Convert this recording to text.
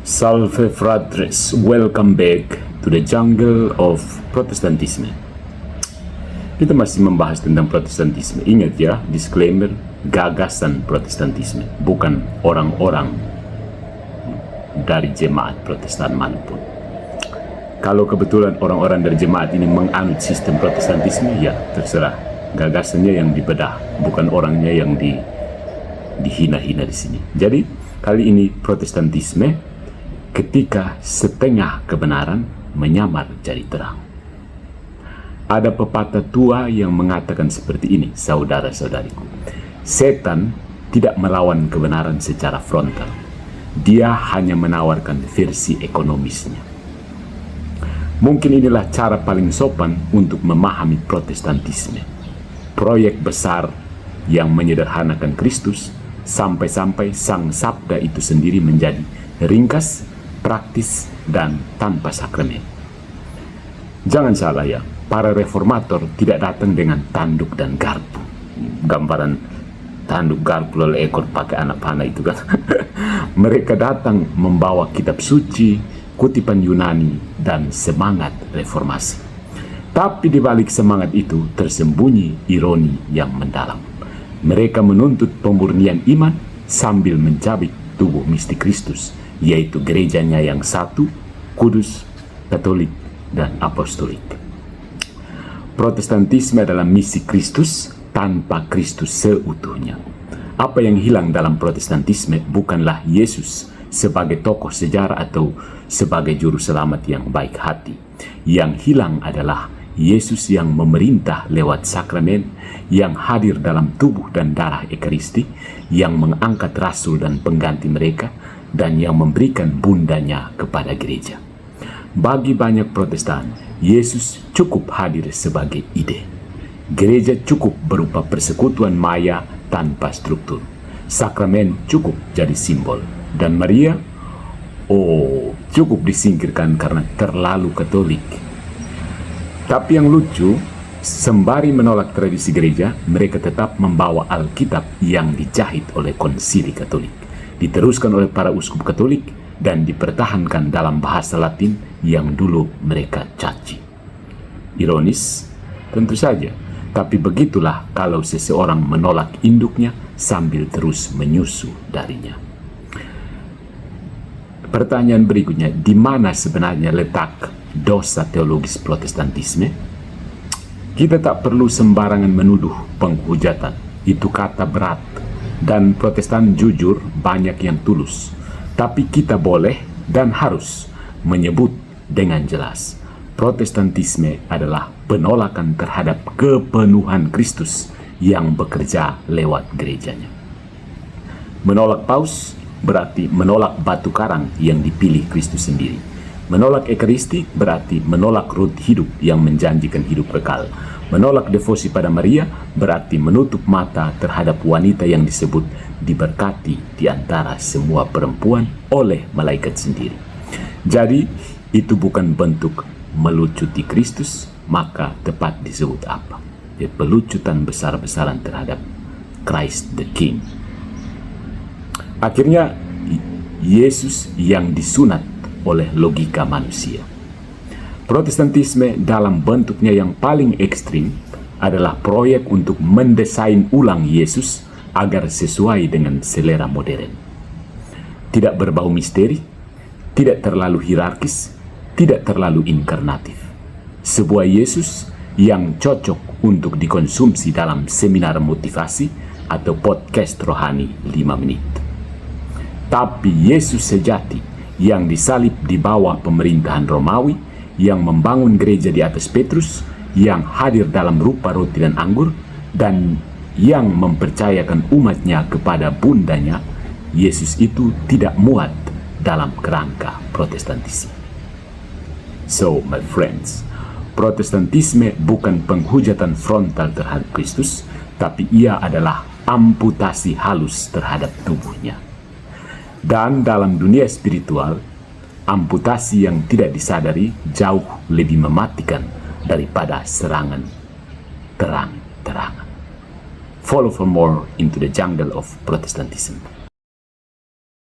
Salve fratres, welcome back to the jungle of Protestantisme. Kita masih membahas tentang Protestantisme. Ingat ya, disclaimer, gagasan Protestantisme, bukan orang-orang dari jemaat Protestan manapun. Kalau kebetulan orang-orang dari jemaat ini menganut sistem Protestantisme, ya terserah. Gagasannya yang dibedah, bukan orangnya yang dihina-hina di sini. Jadi, kali ini Protestantisme ketika setengah kebenaran menyamar jadi terang. Ada pepatah tua yang mengatakan seperti ini, saudara-saudariku. Setan tidak melawan kebenaran secara frontal. Dia hanya menawarkan versi ekonomisnya. Mungkin inilah cara paling sopan untuk memahami Protestantisme. Proyek besar yang menyederhanakan Kristus sampai-sampai sang sabda itu sendiri menjadi ringkas, praktis, dan tanpa sakramen. Jangan salah ya, para reformator tidak datang dengan tanduk dan garpu. Gambaran tanduk garpu lalu ekor pakai anak panah itu kan. Mereka datang membawa kitab suci, kutipan Yunani, dan semangat reformasi. Tapi di balik semangat itu tersembunyi ironi yang mendalam. Mereka menuntut pemurnian iman sambil mencabik tubuh mistik Kristus, yaitu gerejanya yang satu, kudus, katolik, dan apostolik. Protestantisme adalah misi Kristus tanpa Kristus seutuhnya. Apa yang hilang dalam Protestantisme bukanlah Yesus sebagai tokoh sejarah atau sebagai juru selamat yang baik hati. Yang hilang adalah Yesus yang memerintah lewat sakramen, yang hadir dalam tubuh dan darah Ekaristi, yang mengangkat rasul dan pengganti mereka, dan yang memberikan bundanya kepada gereja. Bagi banyak Protestan, Yesus cukup hadir sebagai ide. Gereja cukup berupa persekutuan maya tanpa struktur. Sakramen cukup jadi simbol. Dan Maria, cukup disingkirkan karena terlalu Katolik. Tapi yang lucu, sembari menolak tradisi gereja, mereka tetap membawa Alkitab yang dijahit oleh Konsili Katolik, diteruskan oleh para uskup Katolik, dan dipertahankan dalam bahasa Latin yang dulu mereka caci. Ironis? Tentu saja. Tapi begitulah kalau seseorang menolak induknya sambil terus menyusu darinya. Pertanyaan berikutnya, di mana sebenarnya letak dosa teologis Protestantisme? Kita tak perlu sembarangan menuduh penghujatan. Itu kata berat. Dan Protestan jujur banyak yang tulus. Tapi kita boleh dan harus menyebut dengan jelas, Protestantisme adalah penolakan terhadap kepenuhan Kristus yang bekerja lewat gerejanya. Menolak paus berarti menolak batu karang yang dipilih Kristus sendiri. Menolak Ekaristi berarti menolak root hidup yang menjanjikan hidup kekal. Menolak devosi pada Maria berarti menutup mata terhadap wanita yang disebut diberkati di antara semua perempuan oleh malaikat sendiri. Jadi, itu bukan bentuk melucuti Kristus, maka tepat disebut apa? Ya, pelucutan besar-besaran terhadap Christ the King. Akhirnya, Yesus yang disunat oleh logika manusia. Protestantisme dalam bentuknya yang paling ekstrim adalah proyek untuk mendesain ulang Yesus agar sesuai dengan selera modern. Tidak berbau misteri, tidak terlalu hierarkis, tidak terlalu inkarnatif. Sebuah Yesus yang cocok untuk dikonsumsi dalam seminar motivasi atau podcast rohani 5 menit. Tapi Yesus sejati yang disalib di bawah pemerintahan Romawi, yang membangun gereja di atas Petrus, yang hadir dalam rupa roti dan anggur, dan yang mempercayakan umatnya kepada bundanya, Yesus itu tidak muat dalam kerangka Protestantisme. So, my friends, Protestantisme bukan penghujatan frontal terhadap Kristus, tapi ia adalah amputasi halus terhadap tubuhnya. Dan dalam dunia spiritual, amputasi yang tidak disadari jauh lebih mematikan daripada serangan terang-terangan. Follow for more into the jungle of Protestantism.